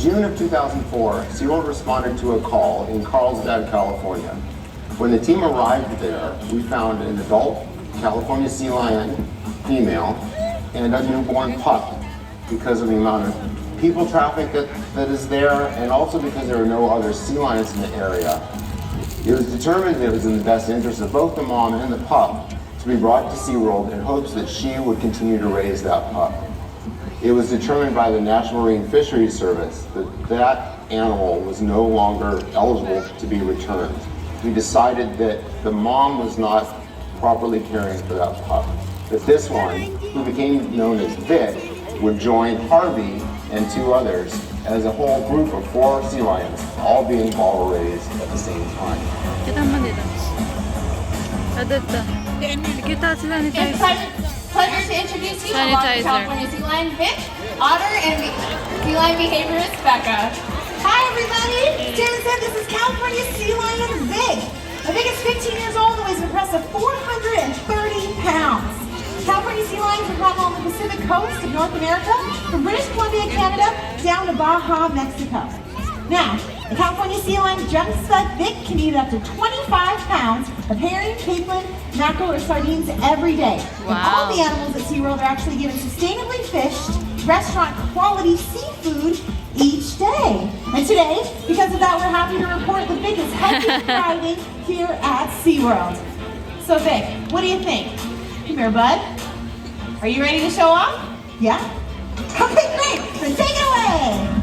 June of 2004, SeaWorld responded to a call in Carlsbad, California. When the team arrived there, we found an adult California sea lion female and a newborn pup because of the amount of people traffic that is there, and also because there are no other sea lions in the area. It was determined that it was in the best interest of both the mom and the pup to be brought to SeaWorld in hopes that she would continue to raise that pup. It was determined by the National Marine Fisheries Service that that animal was no longer eligible to be returned. We decided that the mom was not properly caring for that pup. That this one, who became known as Vic, would join Harvey and two others as a whole group of 4 sea lions, all being ball raised at the same time. Pleasure to introduce you along with California Sea Lion Vic, Otter, and Sea Lion behaviorist Becca. Hi everybody! Jared said this is California Sea Lion Vic. Vic is 15 years old and weighs an impressive 430 pounds. California sea lions are found along the Pacific coast of North America, from British Columbia, Canada, down to Baja, Mexico. Now, the California sea lion jump spud Vic can eat up to 25 pounds of herring, capelin, mackerel, or sardines every day. Wow. And all the animals at SeaWorld are actually given sustainably fished, restaurant quality seafood each day. And today, because of that, we're happy to report that Vic is healthy and thriving here at SeaWorld. So Vic, what do you think? Come here, bud. Are you ready to show off? Yeah? Okay, great. Then take it away.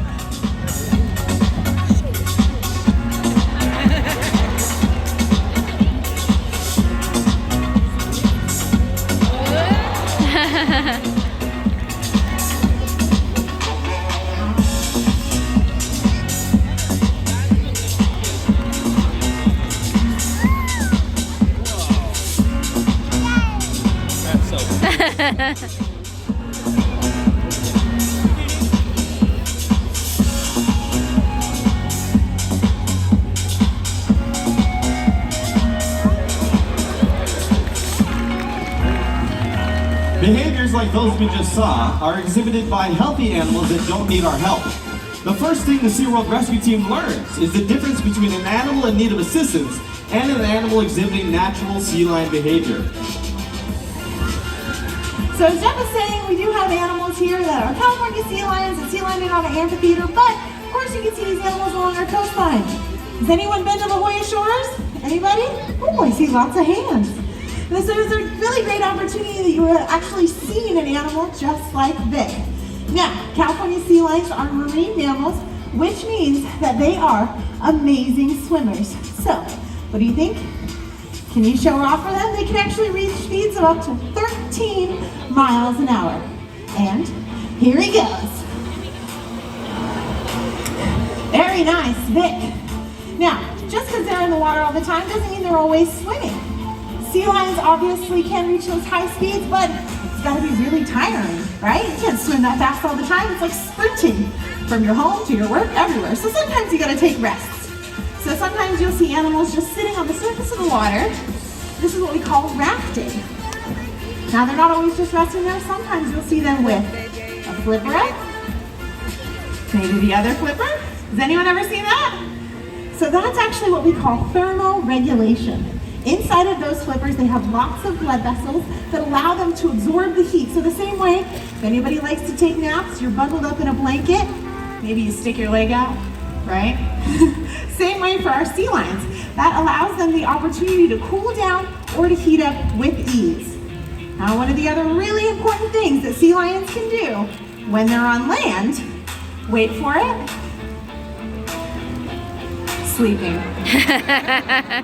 Behaviors like those we just saw are exhibited by healthy animals that don't need our help. The first thing the SeaWorld rescue team learns is the difference between an animal in need of assistance and an animal exhibiting natural sea lion behavior. So as Jeff was saying, we do have animals here that are California sea lions and sea lion on an amphitheater, but of course you can see these animals along our coastline. Has anyone been to La Jolla Shores? Anybody? Oh, I see lots of hands. And so it's a really great opportunity that you are actually seeing an animal just like Vic. Now, California sea lions are marine mammals, which means that they are amazing swimmers. So, what do you think? Can you show off for them? They can actually reach speeds of up to 13 miles an hour. And here he goes. Very nice, Vic. Now, just because they're in the water all the time doesn't mean they're always swimming. Sea lions obviously can reach those high speeds, but it's got to be really tiring, right? You can't swim that fast all the time. It's like sprinting from your home to your work, everywhere. So sometimes you got to take rests. So sometimes you'll see animals just sitting on the surface of the water. This is what we call rafting. Now they're not always just resting there. Sometimes you'll see them with a flipper up, maybe the other flipper. Has anyone ever seen that? So that's actually what we call thermoregulation. Inside of those flippers, they have lots of blood vessels that allow them to absorb the heat. So the same way, if anybody likes to take naps, you're bundled up in a blanket, maybe you stick your leg out, right? Same way for our sea lions. That allows them the opportunity to cool down or to heat up with ease. Now, one of the other really important things that sea lions can do when they're on land, wait for it, sleeping. Okay.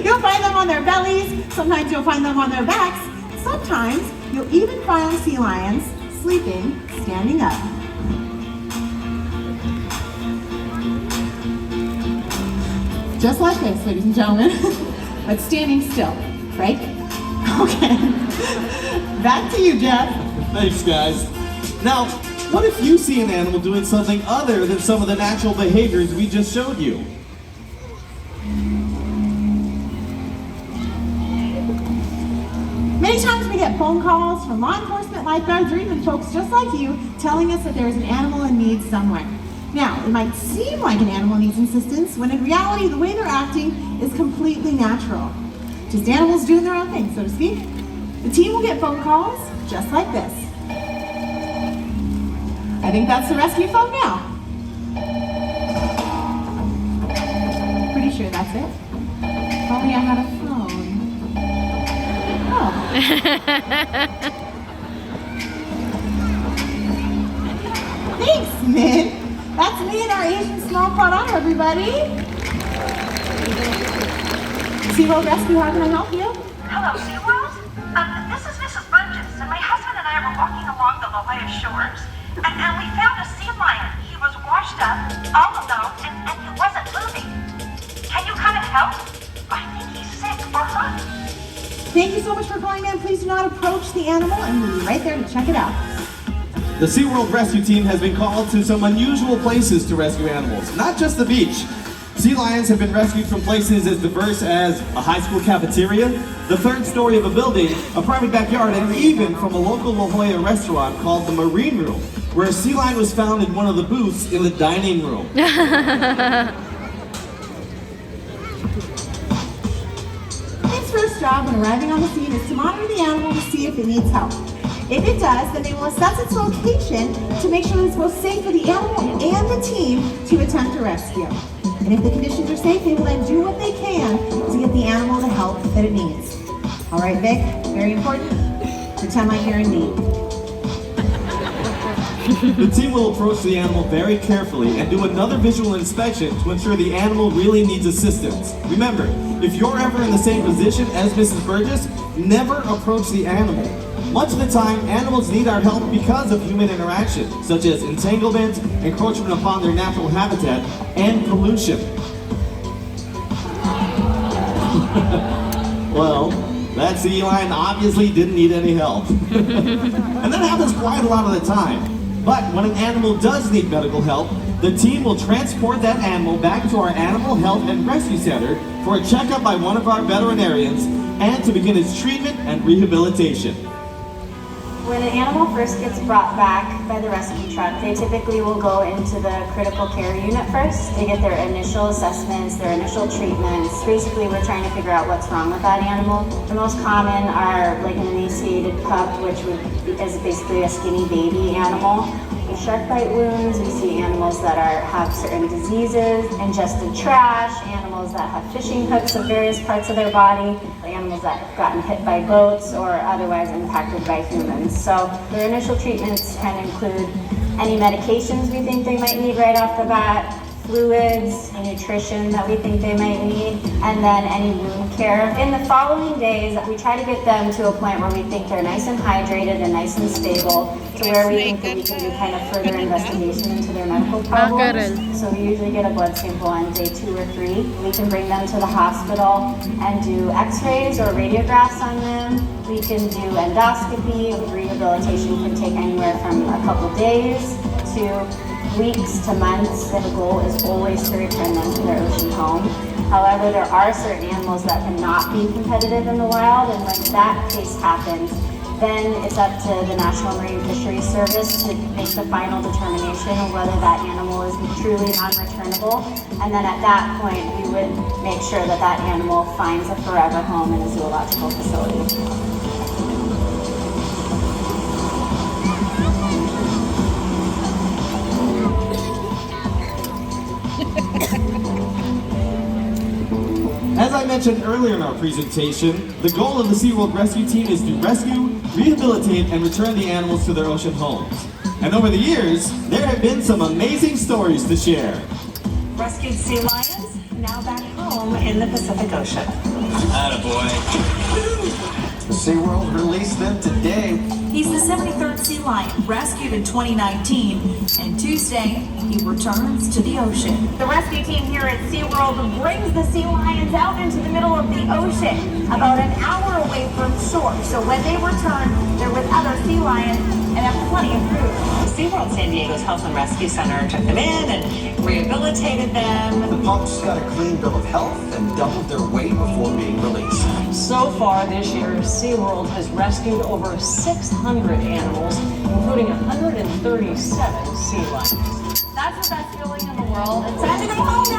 You'll find them on their bellies, sometimes you'll find them on their backs, sometimes you'll even find sea lions sleeping, standing up. Just like this, ladies and gentlemen, but standing still, right? Okay. Back to you, Jeff. Thanks, guys. Now, what if you see an animal doing something other than some of the natural behaviors we just showed you? Many times we get phone calls from law enforcement, lifeguards, or even folks just like you telling us that there's an animal in need somewhere. Now, it might seem like an animal needs assistance, when in reality, the way they're acting is completely natural. Just animals doing their own thing, so to speak. The team will get phone calls just like this. I think that's the rescue phone now. Pretty sure that's it. If only I had a phone. Oh. Thanks, Min. That's me and our Asian small pot honor, everybody. SeaWorld Rescue, how can I help you? Hello, SeaWorld. This is Mrs. Burgess, and my husband and I were walking along the La Jolla shores, and we found a sea lion. He was washed up, all alone, and he wasn't moving. Can you come and help? I think he's sick or hurt. Thank you so much for calling in. Please do not approach the animal, and we'll be right there to check it out. The SeaWorld Rescue Team has been called to some unusual places to rescue animals, not just the beach. Sea lions have been rescued from places as diverse as a high school cafeteria, the third story of a building, a private backyard, and even from a local La Jolla restaurant called the Marine Room, where a sea lion was found in one of the booths in the dining room. Its first job when arriving on the scene is to monitor the animal to see if it needs help. If it does, then they will assess its location to make sure that it's both safe for the animal and the team to attempt a rescue. And if the conditions are safe, they will then do what they can to get the animal the help that it needs. All right, Vic, very important. Pretend like you're in need. The team will approach the animal very carefully and do another visual inspection to ensure the animal really needs assistance. Remember, if you're ever in the same position as Mrs. Burgess, never approach the animal. Much of the time, animals need our help because of human interaction, such as entanglement, encroachment upon their natural habitat, and pollution. Well, that sea lion obviously didn't need any help. And that happens quite a lot of the time. But when an animal does need medical help, the team will transport that animal back to our Animal Health and Rescue Center for a checkup by one of our veterinarians and to begin its treatment and rehabilitation. When an animal first gets brought back by the rescue truck, they typically will go into the critical care unit first to get their initial assessments, their initial treatments. Basically, we're trying to figure out what's wrong with that animal. The most common are like an emaciated pup, which is basically a skinny baby animal. With shark bite wounds, we see animals that have certain diseases, ingested trash, animals that have fishing hooks of various parts of their body, animals that have gotten hit by boats or otherwise impacted by humans. So their initial treatments can include any medications we think they might need right off the bat, fluids, nutrition that we think they might need, and then any wound care. In the following days, we try to get them to a point where we think they're nice and hydrated and nice and stable, to where we think that we can do kind of further investigation into their medical problems. So we usually get a blood sample on day 2 or 3. We can bring them to the hospital and do x-rays or radiographs on them. We can do endoscopy. Rehabilitation can take anywhere from a couple days to weeks to months. The goal is always to return them to their ocean home. However, there are certain animals that cannot be competitive in the wild, and when that case happens, then it's up to the National Marine Fisheries Service to make the final determination of whether that animal is truly non-returnable. And then at that point, we would make sure that that animal finds a forever home in a zoological facility. As I mentioned earlier in our presentation, the goal of the SeaWorld Rescue Team is to rescue, rehabilitate, and return the animals to their ocean homes. And over the years, there have been some amazing stories to share. Rescued sea lions, now back home in the Pacific Ocean. Attaboy. SeaWorld released them today. He's the 73rd sea lion, rescued in 2019, and Tuesday, he returns to the ocean. The rescue team here at SeaWorld brings the sea lions out into the middle of the ocean, about an hour away from shore. So when they return, they're with other sea lions and have plenty of food. SeaWorld San Diego's Health and Rescue Center took them in and rehabilitated them. The pups got a clean bill of health and doubled their weight before being released. So far this year, SeaWorld has rescued over 600 animals, including 137 sea lions. That's the best feeling in the world. It's Time to go home